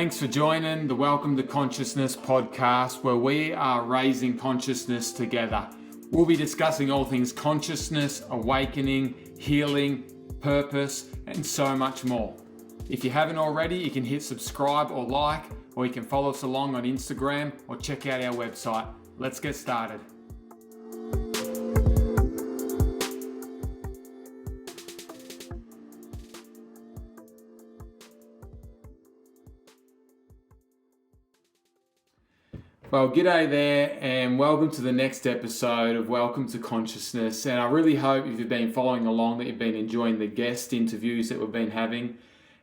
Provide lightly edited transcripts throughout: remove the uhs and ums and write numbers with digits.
Thanks for joining the Welcome to Consciousness podcast, where we are raising consciousness together. We'll be discussing all things consciousness, awakening, healing, purpose, and so much more. If you haven't already, you can hit subscribe or like, or you can follow us along on Instagram or check out our website. Let's get started. Well, g'day there, and welcome to the next episode of Welcome to Consciousness. And I really hope if you've been following along that you've been enjoying the guest interviews that we've been having.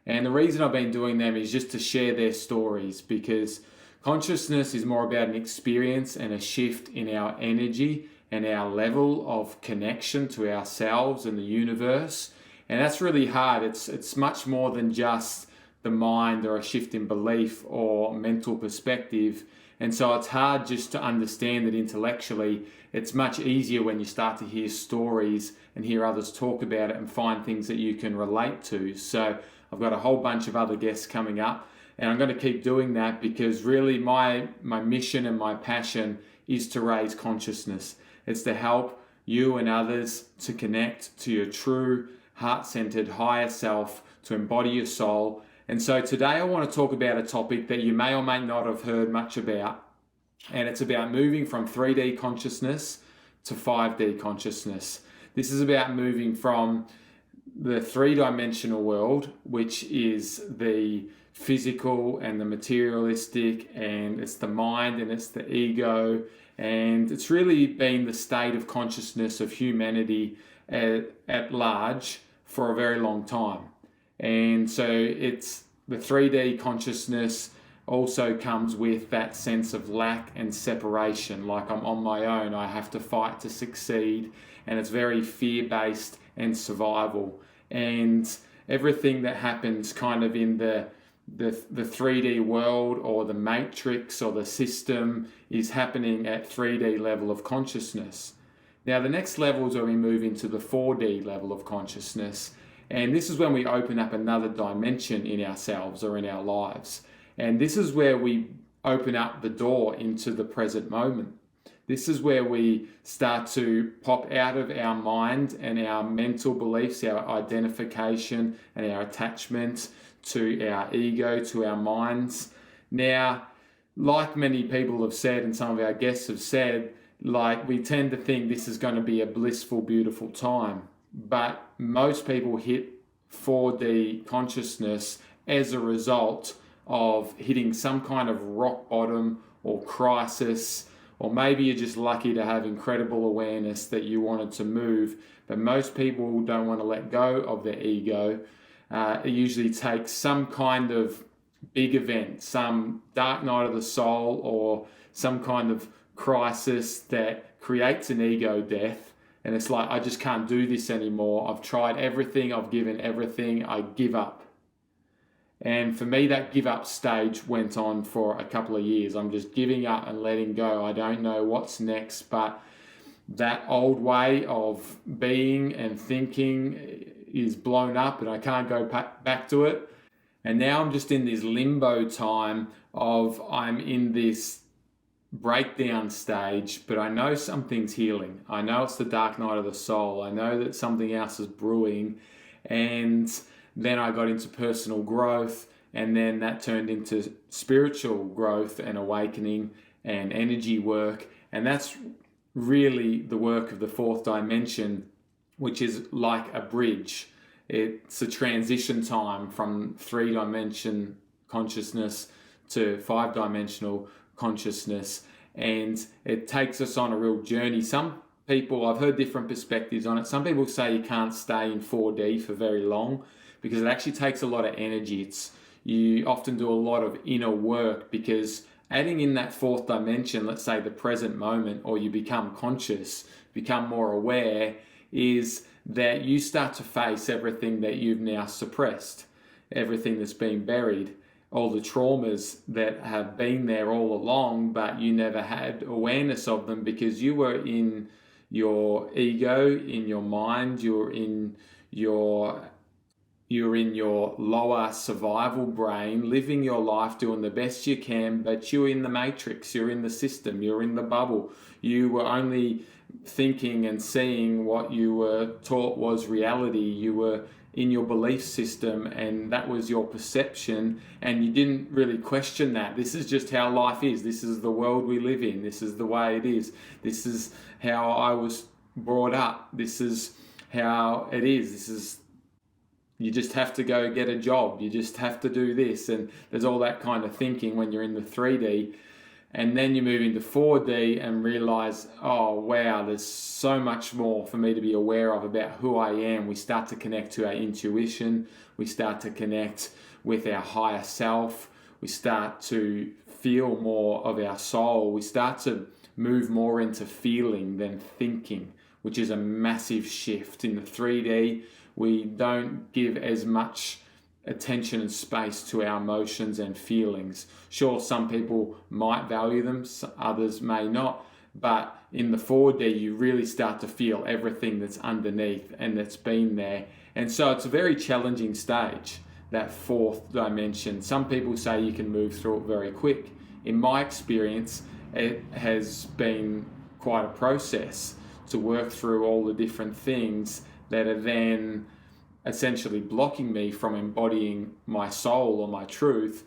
And the reason I've been doing them is just to share their stories, because consciousness is more about an experience and a shift in our energy and our level of connection to ourselves and the universe. And that's really hard. It's much more than just the mind or a shift in belief or mental perspective. And so it's hard just to understand that intellectually. It's much easier when you start to hear stories and hear others talk about it and find things that you can relate to. So I've got a whole bunch of other guests coming up, and I'm going to keep doing that because really my mission and my passion is to raise consciousness. It's to help you and others to connect to your true heart-centered higher self, to embody your soul. And so today I want to talk about a topic that you may or may not have heard much about, and it's about moving from 3D consciousness to 5D consciousness. This is about moving from the three-dimensional world, which is the physical and the materialistic, and it's the mind and it's the ego, and it's really been the state of consciousness of humanity at large for a very long time. And so it's the 3D consciousness also comes with that sense of lack and separation. Like I'm on my own, I have to fight to succeed, and it's very fear-based and survival. And everything that happens kind of in the 3D world or the matrix or the system is happening at 3D level of consciousness. Now the next level is when we move into the 4D level of consciousness. And this is when we open up another dimension in ourselves or in our lives. And this is where we open up the door into the present moment. This is where we start to pop out of our mind and our mental beliefs, our identification and our attachment to our ego, to our minds. Now, like many people have said, and some of our guests have said, like we tend to think this is going to be a blissful, beautiful time. But most people hit 4D consciousness as a result of hitting some kind of rock bottom or crisis, or maybe you're just lucky to have incredible awareness that you wanted to move. But most people don't want to let go of their ego. It usually takes some kind of big event, some dark night of the soul, or some kind of crisis that creates an ego death. And it's like, I just can't do this anymore. I've tried everything. I've given everything. I give up. And for me, that give up stage went on for a couple of years. I'm just giving up and letting go. I don't know what's next, but that old way of being and thinking is blown up and I can't go back to it. And now I'm just in this limbo time of I'm in this breakdown stage, but I know something's healing. I know it's the dark night of the soul. I know that something else is brewing. And then I got into personal growth, and then that turned into spiritual growth and awakening and energy work. And that's really the work of the fourth dimension, which is like a bridge. It's a transition time from 3-dimension consciousness to 5-dimensional consciousness, and it takes us on a real journey. Some people, I've heard different perspectives on it. Some people say you can't stay in 4D for very long because it actually takes a lot of energy. You often do a lot of inner work, because adding in that fourth dimension, let's say the present moment, or you become conscious, become more aware, is that you start to face everything that you've now suppressed, everything that's been buried, all the traumas that have been there all along, but you never had awareness of them because you were in your ego, in your mind, you're in your you're in your lower survival brain, living your life, doing the best you can, but you're in the matrix, you're in the system, you're in the bubble. You were only thinking and seeing what you were taught was reality. You were in your belief system, and that was your perception, and you didn't really question that. This is just how life is. This is the world we live in. This is the way it is. This is how I was brought up. This is how it is. This is, you just have to go get a job. You just have to do this. And there's all that kind of thinking when you're in the 3D. And then you move into 4D and realize, oh, wow, there's so much more for me to be aware of about who I am. We start to connect to our intuition. We start to connect with our higher self. We start to feel more of our soul. We start to move more into feeling than thinking, which is a massive shift. In the 3D, we don't give as much attention and space to our emotions and feelings. Sure, some people might value them, others may not, but in the 4D you really start to feel everything that's underneath and that's been there. And so it's a very challenging stage, that fourth dimension. Some people say you can move through it very quick. In my experience, it has been quite a process to work through all the different things that are then essentially blocking me from embodying my soul or my truth,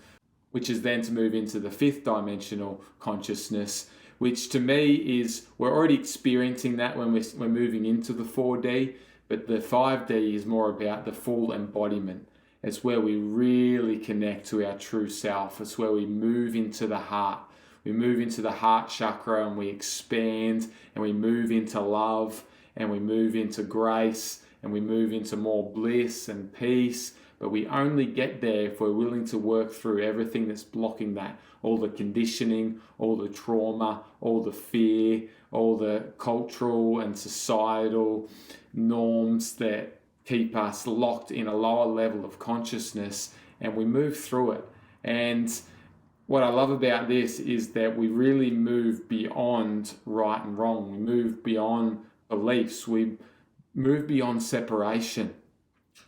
which is then to move into the fifth dimensional consciousness, which to me is, we're already experiencing that when we're moving into the 4D, but the 5D is more about the full embodiment. It's where we really connect to our true self. It's where we move into the heart. We move into the heart chakra and we expand, and we move into love, and we move into grace, and we move into more bliss and peace. But we only get there if we're willing to work through everything that's blocking that. All the conditioning, all the trauma, all the fear, all the cultural and societal norms that keep us locked in a lower level of consciousness, and we move through it. And what I love about this is that we really move beyond right and wrong. We move beyond beliefs. We move beyond separation,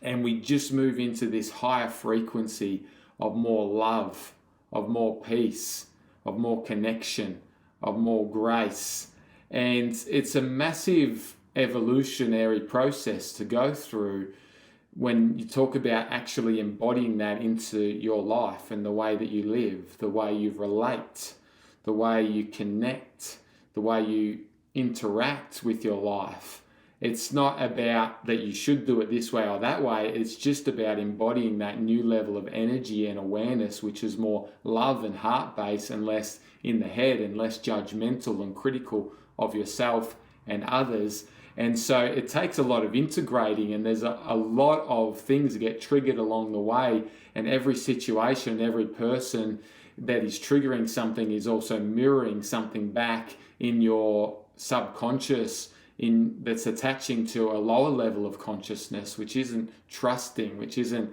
and we just move into this higher frequency of more love, of more peace, of more connection, of more grace. And it's a massive evolutionary process to go through when you talk about actually embodying that into your life and the way that you live, the way you relate, the way you connect, the way you interact with your life. It's not about that you should do it this way or that way. It's just about embodying that new level of energy and awareness, which is more love and heart-based and less in the head and less judgmental and critical of yourself and others. And so it takes a lot of integrating, and there's a lot of things that get triggered along the way. And every situation, every person that is triggering something is also mirroring something back in your subconscious, that's attaching to a lower level of consciousness, which isn't trusting, which isn't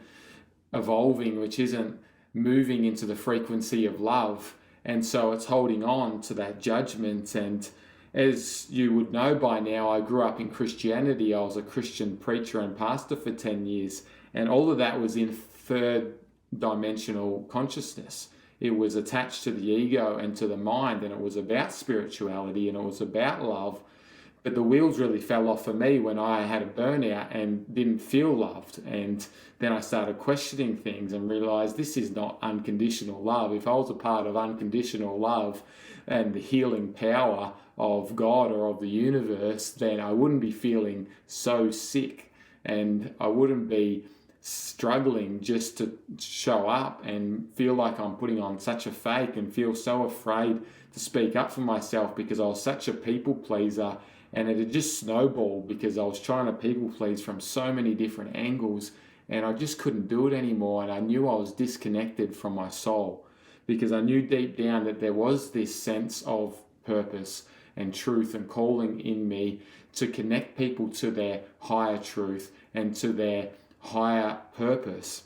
evolving, which isn't moving into the frequency of love. And so it's holding on to that judgment. And as you would know by now, I grew up in Christianity. I was a Christian preacher and pastor for 10 years. And all of that was in third dimensional consciousness. It was attached to the ego and to the mind, and it was about spirituality, and it was about love. But the wheels really fell off for me when I had a burnout and didn't feel loved. And then I started questioning things and realized this is not unconditional love. If I was a part of unconditional love and the healing power of God or of the universe, then I wouldn't be feeling so sick, and I wouldn't be struggling just to show up and feel like I'm putting on such a fake and feel so afraid to speak up for myself because I was such a people pleaser. And it had just snowballed because I was trying to people please from so many different angles, and I just couldn't do it anymore. And I knew I was disconnected from my soul, because I knew deep down that there was this sense of purpose and truth and calling in me to connect people to their higher truth and to their higher purpose.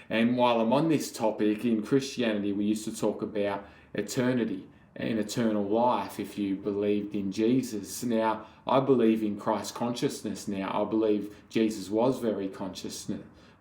And while I'm on this topic, in Christianity, we used to talk about eternity and eternal life if you believed in Jesus. Now, I believe in Christ consciousness now. I believe Jesus was very conscious.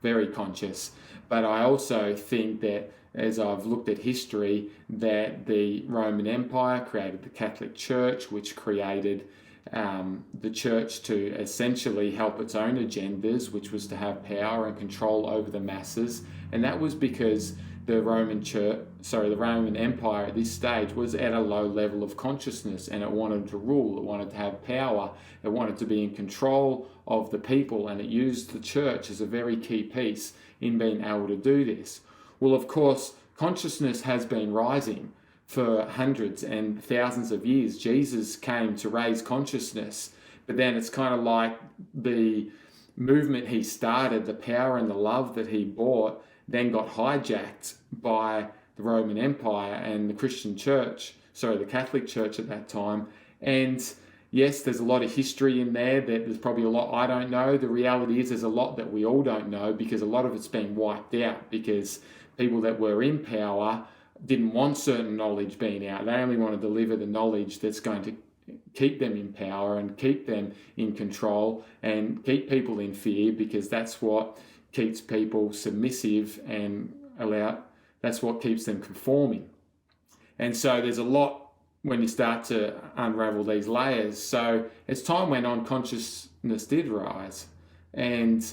very conscious. But I also think that, as I've looked at history, that the Roman Empire created the Catholic Church, which created the church to essentially help its own agendas, which was to have power and control over the masses. And that was because the Roman Empire at this stage was at a low level of consciousness, and it wanted to rule, it wanted to have power, it wanted to be in control of the people, and it used the church as a very key piece in being able to do this. Well, of course, consciousness has been rising for hundreds and thousands of years. Jesus came to raise consciousness, but then it's kind of like the movement he started, the power and the love that he brought, then got hijacked by the Roman Empire and the the Catholic Church at that time. And yes, there's a lot of history in there, that there's probably a lot I don't know. The reality is there's a lot that we all don't know, because a lot of it's been wiped out, because people that were in power didn't want certain knowledge being out. They only want to deliver the knowledge that's going to keep them in power and keep them in control and keep people in fear, because that's what keeps people submissive and that's what keeps them conforming. And so there's a lot when you start to unravel these layers. So as time went on, consciousness did rise, and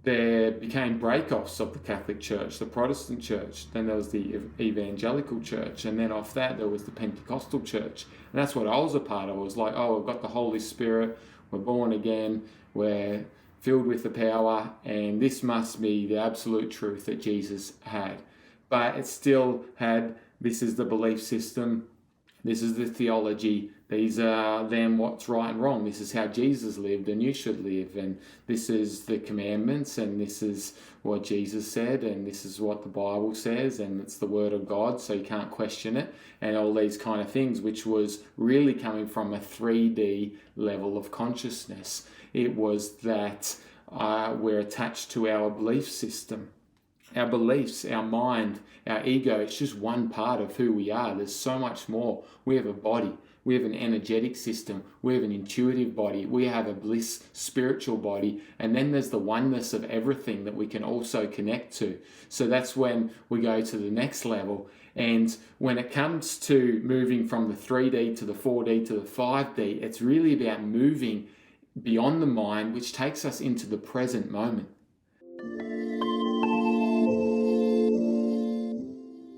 there became break-offs of the Catholic Church, the Protestant Church, then there was the Evangelical Church, and then off that there was the Pentecostal Church. And that's what I was a part of. It was like, oh, we've got the Holy Spirit, we're born again, we're filled with the power, and this must be the absolute truth that Jesus had. But it still had, this is the belief system, this is the theology, these are then what's right and wrong, this is how Jesus lived and you should live, and this is the commandments, and this is what Jesus said, and this is what the Bible says, and it's the Word of God, so you can't question it, and all these kind of things, which was really coming from a 3D level of consciousness. It was that we're attached to our belief system. Our beliefs, our mind, our ego, it's just one part of who we are. There's so much more. We have a body. We have an energetic system. We have an intuitive body. We have a bliss spiritual body. And then there's the oneness of everything that we can also connect to. So that's when we go to the next level. And when it comes to moving from the 3D to the 4D to the 5D, it's really about moving beyond the mind, which takes us into the present moment.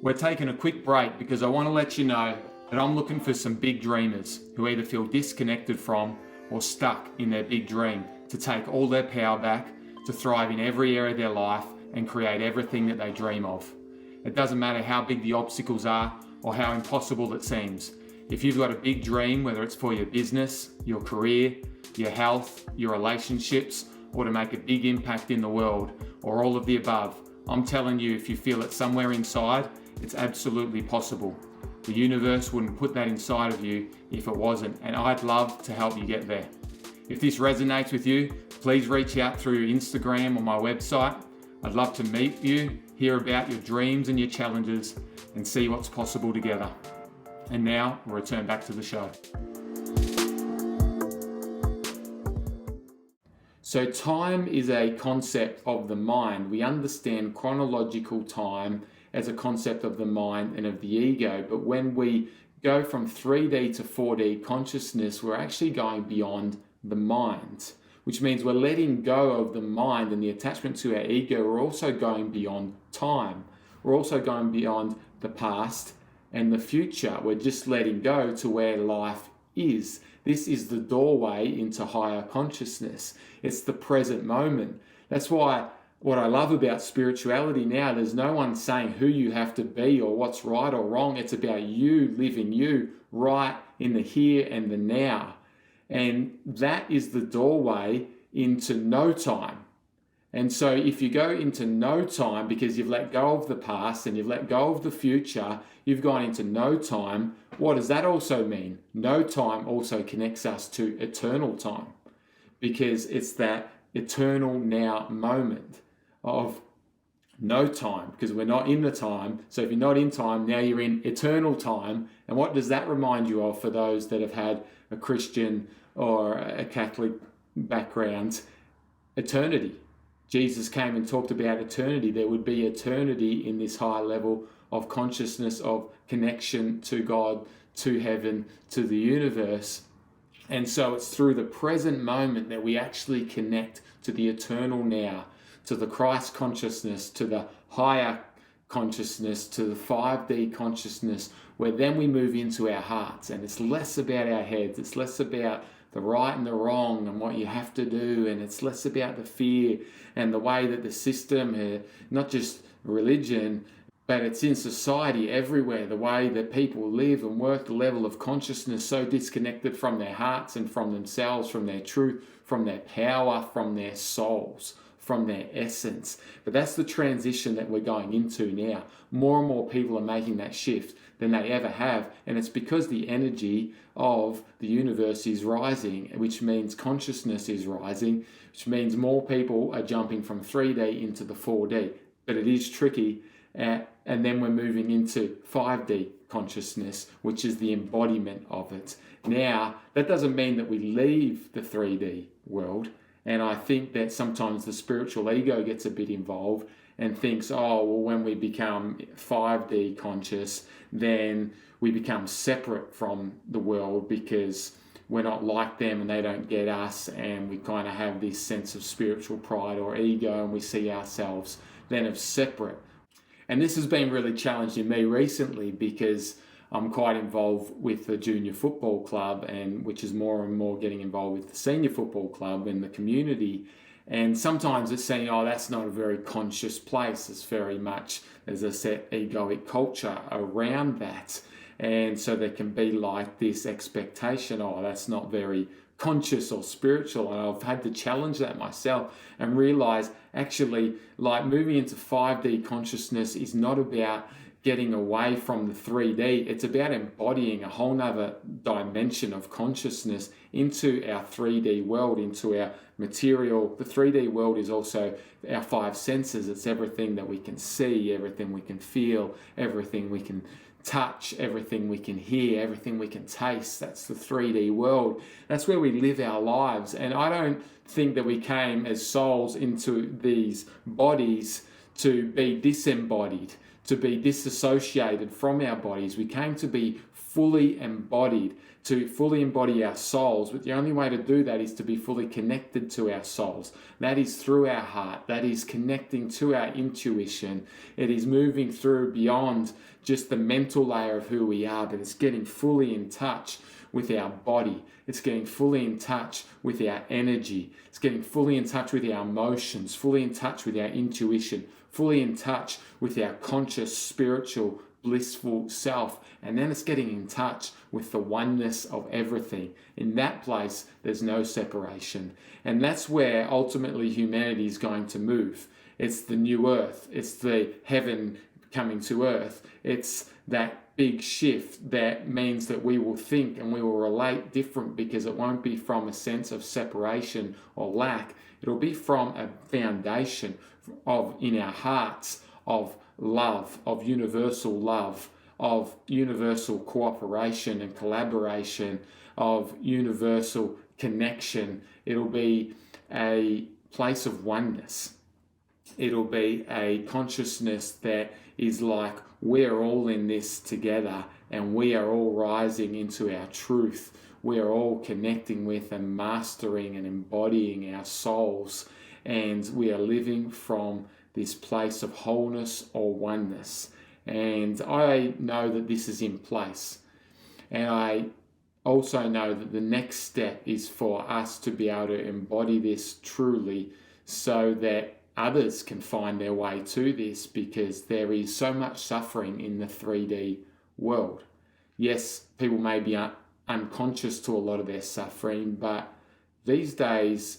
We're taking a quick break because I want to let you know that I'm looking for some big dreamers who either feel disconnected from or stuck in their big dream to take all their power back, to thrive in every area of their life and create everything that they dream of. It doesn't matter how big the obstacles are or how impossible it seems. If you've got a big dream, whether it's for your business, your career, your health, your relationships, or to make a big impact in the world, or all of the above, I'm telling you, if you feel it somewhere inside, it's absolutely possible. The universe wouldn't put that inside of you if it wasn't, and I'd love to help you get there. If this resonates with you, please reach out through Instagram or my website. I'd love to meet you, hear about your dreams and your challenges, and see what's possible together. And now we'll return back to the show. So time is a concept of the mind. We understand chronological time as a concept of the mind and of the ego. But when we go from 3D to 4D consciousness, we're actually going beyond the mind, which means we're letting go of the mind and the attachment to our ego. We're also going beyond time. We're also going beyond the past and the future. We're just letting go to where life is. This is the doorway into higher consciousness. It's the present moment. That's why what I love about spirituality now, there's no one saying who you have to be or what's right or wrong. It's about you living you right in the here and the now. And that is the doorway into no time. And so if you go into no time because you've let go of the past and you've let go of the future, you've gone into no time. What does that also mean? No time also connects us to eternal time, because it's that eternal now moment of no time, because we're not in the time. So if you're not in time, now you're in eternal time. And what does that remind you of for those that have had a Christian or a Catholic background? Eternity. Jesus came and talked about eternity. There would be eternity in this high level of consciousness, of connection to God, to heaven, to the universe. And so it's through the present moment that we actually connect to the eternal now, to the Christ consciousness, to the higher consciousness, to the 5D consciousness, where then we move into our hearts. And it's less about our heads. It's less about the right and the wrong and what you have to do. And it's less about the fear and the way that the system, not just religion, but it's in society everywhere, the way that people live and work, the level of consciousness so disconnected from their hearts and from themselves, from their truth, from their power, from their souls, from their essence. But that's the transition that we're going into now. More and more people are making that shift than they ever have. And it's because the energy of the universe is rising, which means consciousness is rising, which means more people are jumping from 3D into the 4D. But it is tricky. And then we're moving into 5D consciousness, which is the embodiment of it. Now, that doesn't mean that we leave the 3D world. And I think that sometimes the spiritual ego gets a bit involved and thinks, oh, well, when we become 5D conscious, then we become separate from the world because we're not like them and they don't get us. And we kind of have this sense of spiritual pride or ego, and we see ourselves then as separate. And this has been really challenging me recently because I'm quite involved with the junior football club, and which is more and more getting involved with the senior football club in the community. And sometimes it's saying, oh, that's not a very conscious place. It's very much, there's a set egoic culture around that. And so there can be like this expectation, oh, that's not very conscious or spiritual. And I've had to challenge that myself and realize actually like moving into 5D consciousness is not about getting away from the 3D. It's about embodying a whole nother dimension of consciousness into our 3D world, into our material. The 3D world is also our 5 senses. It's everything that we can see, everything we can feel, everything we can touch, everything we can hear, everything we can taste. That's the 3D world. That's where we live our lives. And I don't think that we came as souls into these bodies to be disembodied, to be disassociated from our bodies. We came to be fully embodied, to fully embody our souls. But the only way to do that is to be fully connected to our souls. That is through our heart. That is connecting to our intuition. It is moving through beyond just the mental layer of who we are, but it's getting fully in touch with our body. It's getting fully in touch with our energy. It's getting fully in touch with our emotions, fully in touch with our intuition, fully in touch with our conscious, spiritual, blissful self. And then it's getting in touch with the oneness of everything. In that place, there's no separation. And that's where ultimately humanity is going to move. It's the new earth. It's the heaven coming to earth. It's that big shift that means that we will think and we will relate different, because it won't be from a sense of separation or lack. It'll be from a foundation of, in our hearts, of love, of universal cooperation and collaboration, of universal connection. It'll be a place of oneness. It'll be a consciousness that is like we're all in this together and we are all rising into our truth. We are all connecting with and mastering and embodying our souls, and we are living from this place of wholeness or oneness. And I know that this is in place. And I also know that the next step is for us to be able to embody this truly, so that others can find their way to this, because there is so much suffering in the 3D world. Yes, people may be unconscious to a lot of their suffering, but these days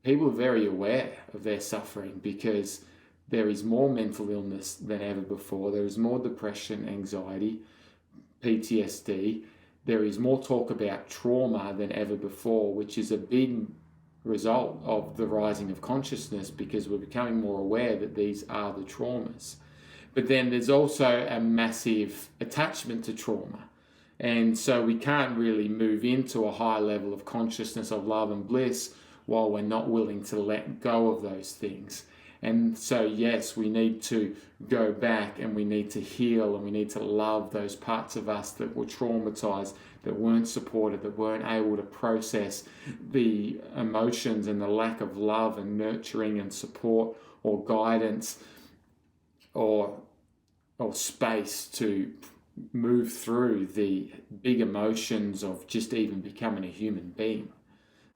people are very aware of their suffering, because there is more mental illness than ever before. There is more depression, anxiety, PTSD. There is more talk about trauma than ever before, which is a big result of the rising of consciousness, because we're becoming more aware that these are the traumas. But then there's also a massive attachment to trauma. And so we can't really move into a high level of consciousness of love and bliss while we're not willing to let go of those things. And so, yes, we need to go back and we need to heal and we need to love those parts of us that were traumatized, that weren't supported, that weren't able to process the emotions and the lack of love and nurturing and support or guidance or space to move through the big emotions of just even becoming a human being.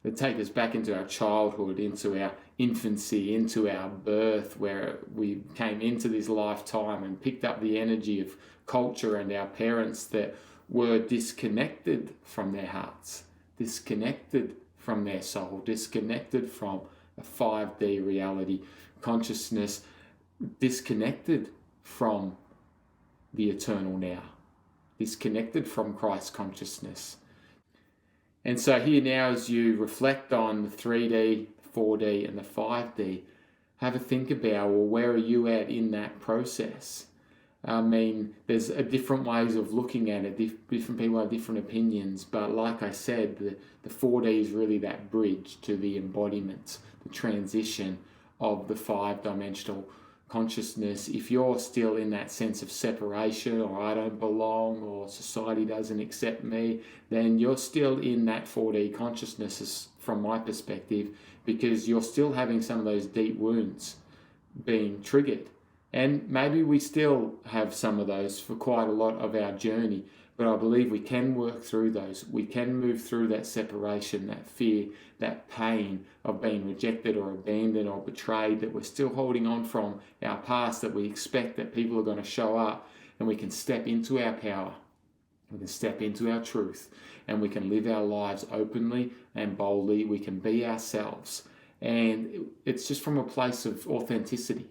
That take us back into our childhood, into our infancy, into our birth, where we came into this lifetime and picked up the energy of culture and our parents that were disconnected from their hearts, disconnected from their soul, disconnected from a 5D reality consciousness, disconnected from the eternal now, disconnected from Christ consciousness. And so here now, as you reflect on the 3D, 4D and the 5D, have a think about, well, where are you at in that process? I mean, there's different ways of looking at it. Different people have different opinions. But like I said, the 4D is really that bridge to the embodiment, the transition of the 5-dimensional consciousness. If you're still in that sense of separation, or I don't belong, or society doesn't accept me, then you're still in that 4D consciousness from my perspective, because you're still having some of those deep wounds being triggered. And maybe we still have some of those for quite a lot of our journey, but I believe we can work through those. We can move through that separation, that fear, that pain of being rejected or abandoned or betrayed that we're still holding on from our past, that we expect that people are going to show up, and we can step into our power. We can step into our truth, and we can live our lives openly and boldly. We can be ourselves. And it's just from a place of authenticity,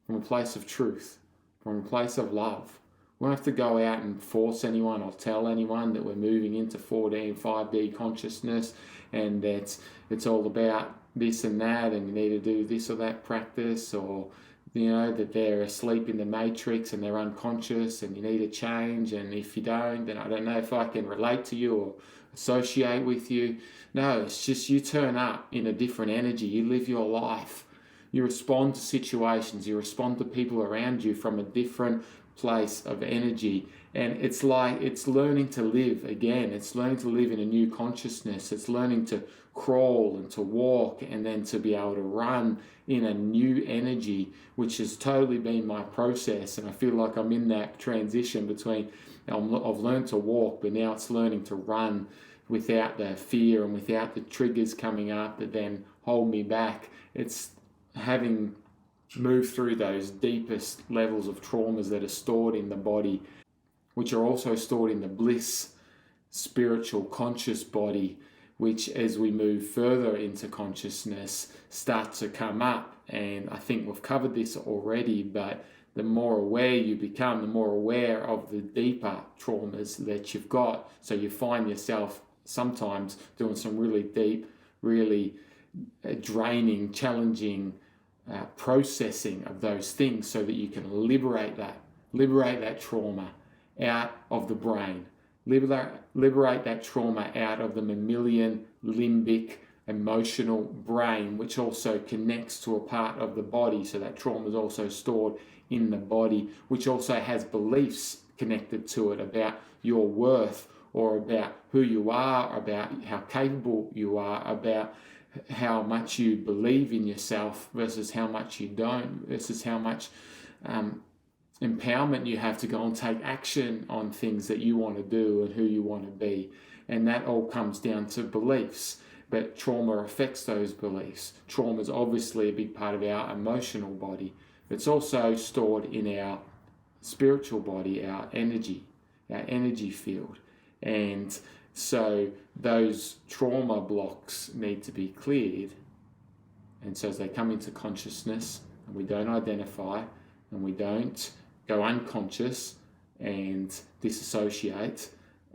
from a place of truth, from a place of love. We don't have to go out and force anyone or tell anyone that we're moving into 4D and 5D consciousness and that it's all about this and that and you need to do this or that practice, or that they're asleep in the matrix and they're unconscious and you need to change, and if you don't, then I don't know if I can relate to you or associate with you. No, it's just you turn up in a different energy. You live your life. You respond to situations. You respond to people around you from a different place of energy. And it's like it's learning to live again. It's learning to live in a new consciousness. It's learning to crawl and to walk and then to be able to run in a new energy, which has totally been my process. And I feel like I'm in that transition between I've learned to walk, but now it's learning to run without the fear and without the triggers coming up that then hold me back. It's having moved through those deepest levels of traumas that are stored in the body, which are also stored in the bliss, spiritual, conscious body, which as we move further into consciousness starts to come up. And I think we've covered this already, but the more aware you become, the more aware of the deeper traumas that you've got. So you find yourself sometimes doing some really deep, really draining, challenging processing of those things so that you can liberate that trauma out of the brain, liberate that trauma out of the mammalian, limbic, emotional brain, which also connects to a part of the body. So that trauma is also stored in the body, which also has beliefs connected to it about your worth, or about who you are, about how capable you are, about how much you believe in yourself versus how much you don't, versus how much empowerment you have to go and take action on things that you want to do and who you want to be. And that all comes down to beliefs. But trauma affects those beliefs. Trauma is obviously a big part of our emotional body. It's also stored in our spiritual body, our energy field. And so those trauma blocks need to be cleared. And so as they come into consciousness, and we don't identify, and we don't go unconscious and disassociate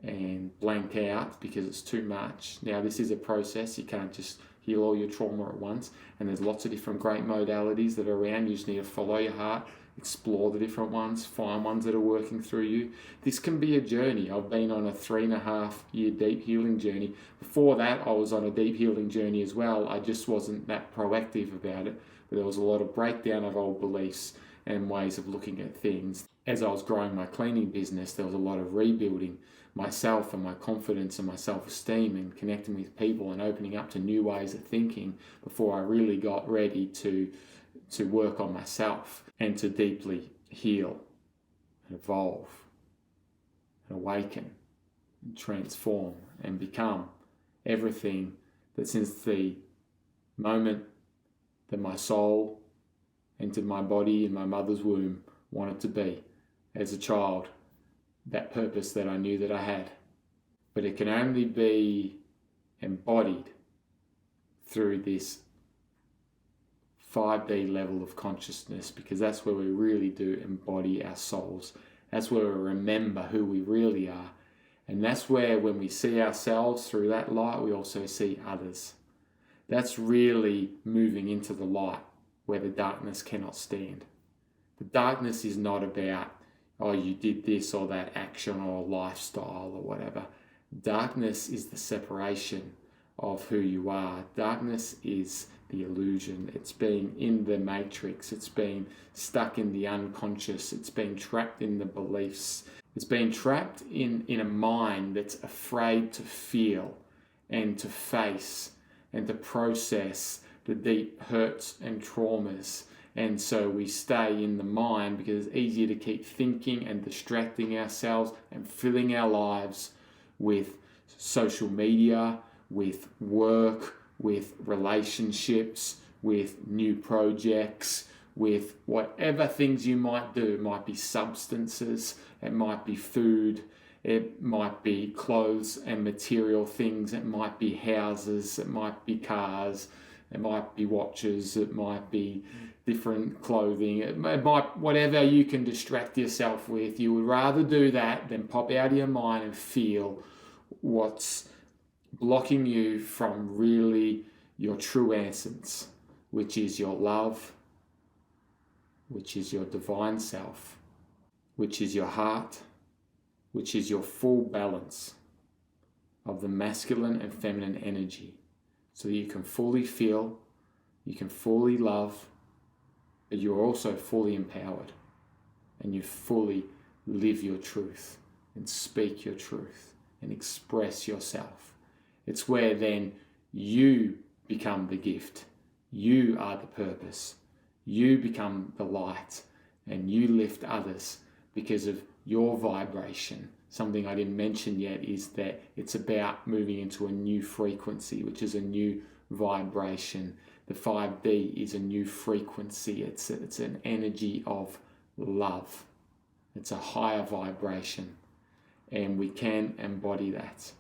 and blank out because it's too much. Now, this is a process. You can't just heal all your trauma at once. And there's lots of different great modalities that are around. You just need to follow your heart. explore the different ones, find ones that are working through you. This can be a journey. I've been on a 3.5-year deep healing journey. Before that, I was on a deep healing journey as well. I just wasn't that proactive about it. But there was a lot of breakdown of old beliefs and ways of looking at things. As I was growing my cleaning business, there was a lot of rebuilding myself and my confidence and my self-esteem and connecting with people and opening up to new ways of thinking before I really got ready to work on myself and to deeply heal and evolve and awaken and transform and become everything that since the moment that my soul entered my body in my mother's womb wanted to be as a child, that purpose that I knew that I had. But it can only be embodied through this 5D level of consciousness, because that's where we really do embody our souls. That's where we remember who we really are. And that's where when we see ourselves through that light, we also see others. That's really moving into the light where the darkness cannot stand. The darkness is not about, oh, you did this or that action or lifestyle or whatever. Darkness is the separation of who you are. Darkness is the illusion. It's being in the matrix. It's being stuck in the unconscious. It's being trapped in the beliefs. It's being trapped in a mind that's afraid to feel and to face and to process the deep hurts and traumas. And so we stay in the mind because it's easier to keep thinking and distracting ourselves and filling our lives with social media, with work, with relationships, with new projects, with whatever things you might do. It might be substances, it might be food, it might be clothes and material things, it might be houses, it might be cars, it might be watches, it might be different clothing, it might, whatever you can distract yourself with. You would rather do that than pop out of your mind and feel what's blocking you from really your true essence, which is your love, which is your divine self, which is your heart, which is your full balance of the masculine and feminine energy, so that you can fully feel, you can fully love, but you're also fully empowered and you fully live your truth and speak your truth and express yourself. It's where then you become the gift. You are the purpose. You become the light and you lift others because of your vibration. Something I didn't mention yet is that it's about moving into a new frequency, which is a new vibration. The 5D is a new frequency. It's an energy of love. It's a higher vibration, and we can embody that.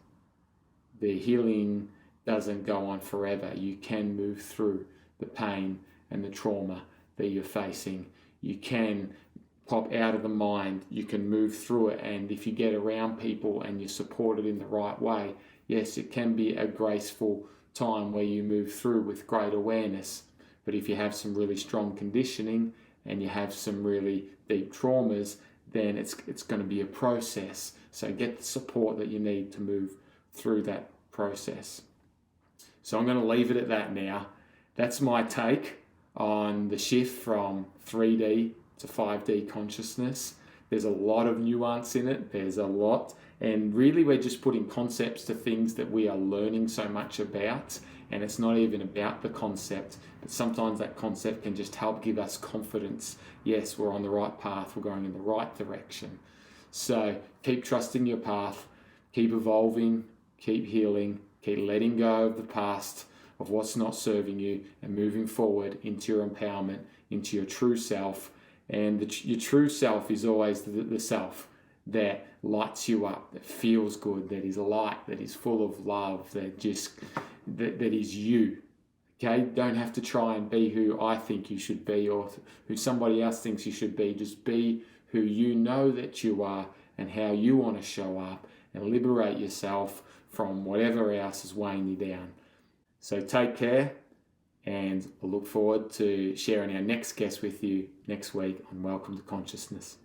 The healing doesn't go on forever. You can move through the pain and the trauma that you're facing. You can pop out of the mind. You can move through it, and if you get around people and you're supported in the right way, yes, it can be a graceful time where you move through with great awareness. But if you have some really strong conditioning and you have some really deep traumas, then it's going to be a process. So get the support that you need to move through that process. So I'm going to leave it at that now. That's my take on the shift from 3D to 5D consciousness. There's a lot of nuance in it. There's a lot. And really we're just putting concepts to things that we are learning so much about. And it's not even about the concept, but sometimes that concept can just help give us confidence. Yes, we're on the right path. We're going in the right direction. So keep trusting your path. Keep evolving. Keep healing. Keep letting go of the past, of what's not serving you, and moving forward into your empowerment, into your true self. And your true self is always the self that lights you up, that feels good, that is light, that is full of love, that is you. Okay? Don't have to try and be who I think you should be or who somebody else thinks you should be. Just be who you know that you are and how you want to show up, and liberate yourself from whatever else is weighing you down. So take care. And I look forward to sharing our next guest with you next week on Welcome to Consciousness.